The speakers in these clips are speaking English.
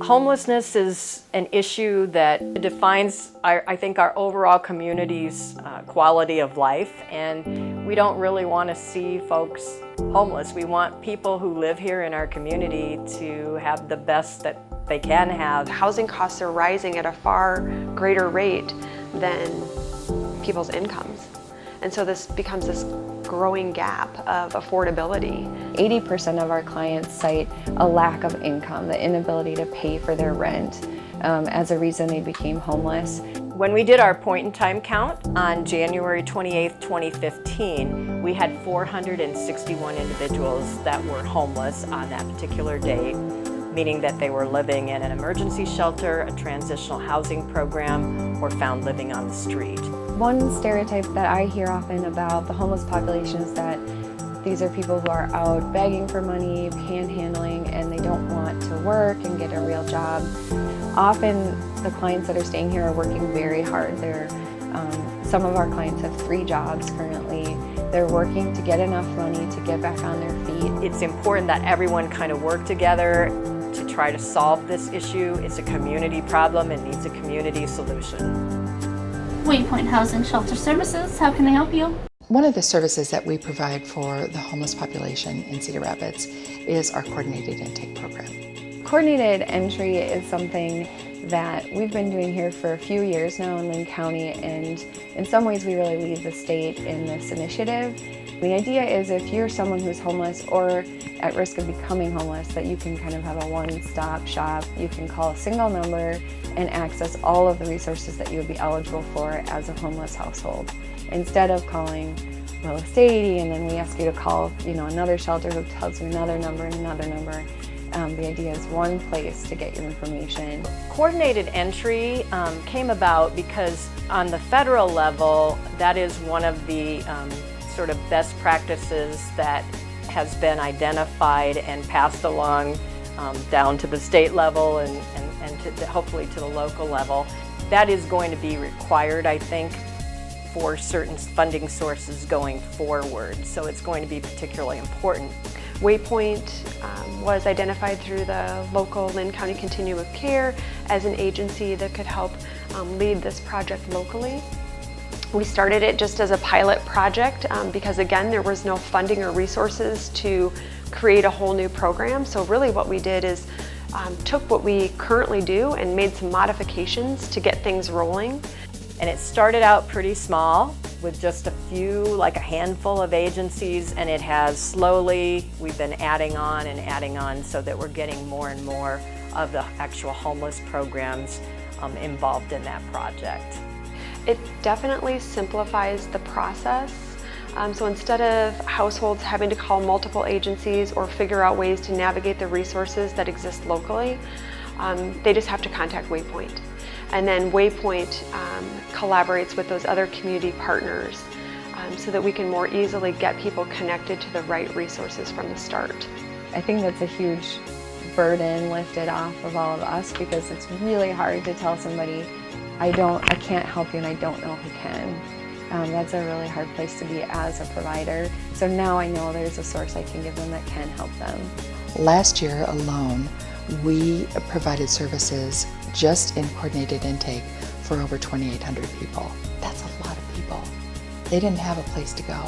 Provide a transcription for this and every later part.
Homelessness is an issue that defines, I think, our overall community's quality of life, and we don't really want to see folks homeless. We want people who live here in our community to have the best that they can have. Housing costs are rising at a far greater rate than people's incomes. And so this becomes this growing gap of affordability. 80% of our clients cite a lack of income, the inability to pay for their rent as a reason they became homeless. When we did our point-in-time count on January 28th, 2015, we had 461 individuals that were homeless on that particular day, meaning that they were living in an emergency shelter, a transitional housing program, or found living on the street. One stereotype that I hear often about the homeless population is that these are people who are out begging for money, panhandling, and they don't want to work and get a real job. Often the clients that are staying here are working very hard. Some of our clients have 3 jobs currently. They're working to get enough money to get back on their feet. It's important that everyone kind of work together to try to solve this issue. It's a community problem and needs a community solution. Waypoint Housing Shelter Services, how can I help you? One of the services that we provide for the homeless population in Cedar Rapids is our coordinated intake program. Coordinated entry is something that we've been doing here for a few years now in Linn County, and in some ways we really lead the state in this initiative. The idea is if you're someone who's homeless or at risk of becoming homeless, that you can kind of have a one-stop shop. You can call a single number and access all of the resources that you would be eligible for as a homeless household. Instead of calling Willis 80 and then we ask you to call another shelter who tells you another number and another number. The idea is one place to get your information. Coordinated entry came about because on the federal level, that is one of the sort of best practices that has been identified and passed along down to the state level and hopefully to the local level. That is going to be required, I think, for certain funding sources going forward. So it's going to be particularly important. Waypoint was identified through the local Linn County Continuum of Care as an agency that could help lead this project locally. We started it just as a pilot project because, again, there was no funding or resources to create a whole new program. So really what we did is took what we currently do and made some modifications to get things rolling. And it started out pretty small with just a few, like a handful of agencies, and it has slowly, we've been adding on so that we're getting more and more of the actual homeless programs involved in that project. It definitely simplifies the process. So instead of households having to call multiple agencies or figure out ways to navigate the resources that exist locally, they just have to contact Waypoint. And then Waypoint collaborates with those other community partners so that we can more easily get people connected to the right resources from the start. I think that's a huge burden lifted off of all of us because it's really hard to tell somebody, I can't help you and I don't know who can. That's a really hard place to be as a provider. So now I know there's a source I can give them that can help them. Last year alone, we provided services just in coordinated intake for over 2,800 people. That's a lot of people. They didn't have a place to go.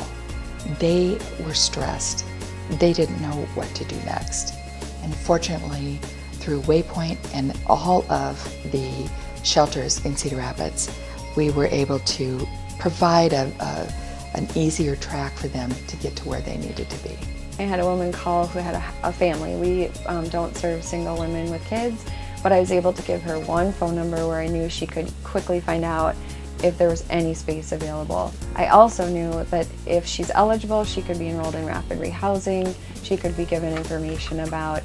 They were stressed. They didn't know what to do next. And fortunately, through Waypoint and all of the shelters in Cedar Rapids, we were able to provide an easier track for them to get to where they needed to be. I had a woman call who had a family. We don't serve single women with kids, but I was able to give her one phone number where I knew she could quickly find out if there was any space available. I also knew that if she's eligible, she could be enrolled in rapid rehousing. She could be given information about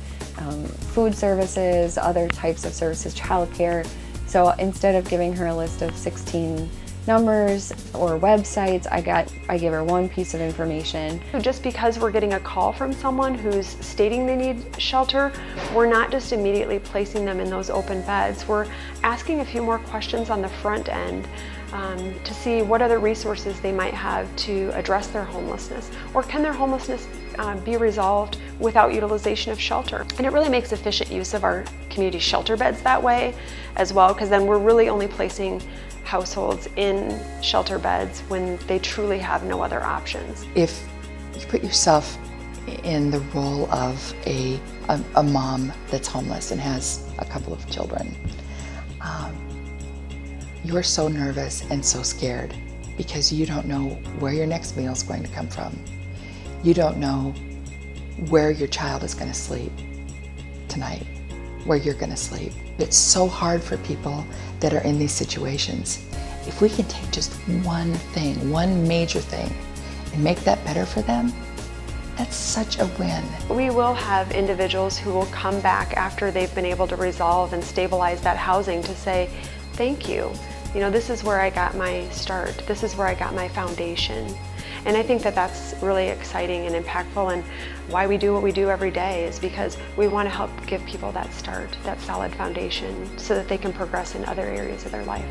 food services, other types of services, childcare. So instead of giving her a list of 16 numbers or websites, I gave her one piece of information. Just because we're getting a call from someone who's stating they need shelter, we're not just immediately placing them in those open beds. We're asking a few more questions on the front end to see what other resources they might have to address their homelessness, or can their homelessness be resolved without utilization of shelter. And it really makes efficient use of our community shelter beds that way as well, because then we're really only placing households in shelter beds when they truly have no other options. If you put yourself in the role of a mom that's homeless and has a couple of children, you're so nervous and so scared because you don't know where your next meal is going to come from. You don't know where your child is going to sleep tonight, where you're going to sleep. It's so hard for people that are in these situations. If we can take just one thing, one major thing, and make that better for them, that's such a win. We will have individuals who will come back after they've been able to resolve and stabilize that housing to say, thank you. You know, this is where I got my start. This is where I got my foundation. And I think that that's really exciting and impactful, and why we do what we do every day is because we want to help give people that start, that solid foundation, so that they can progress in other areas of their life.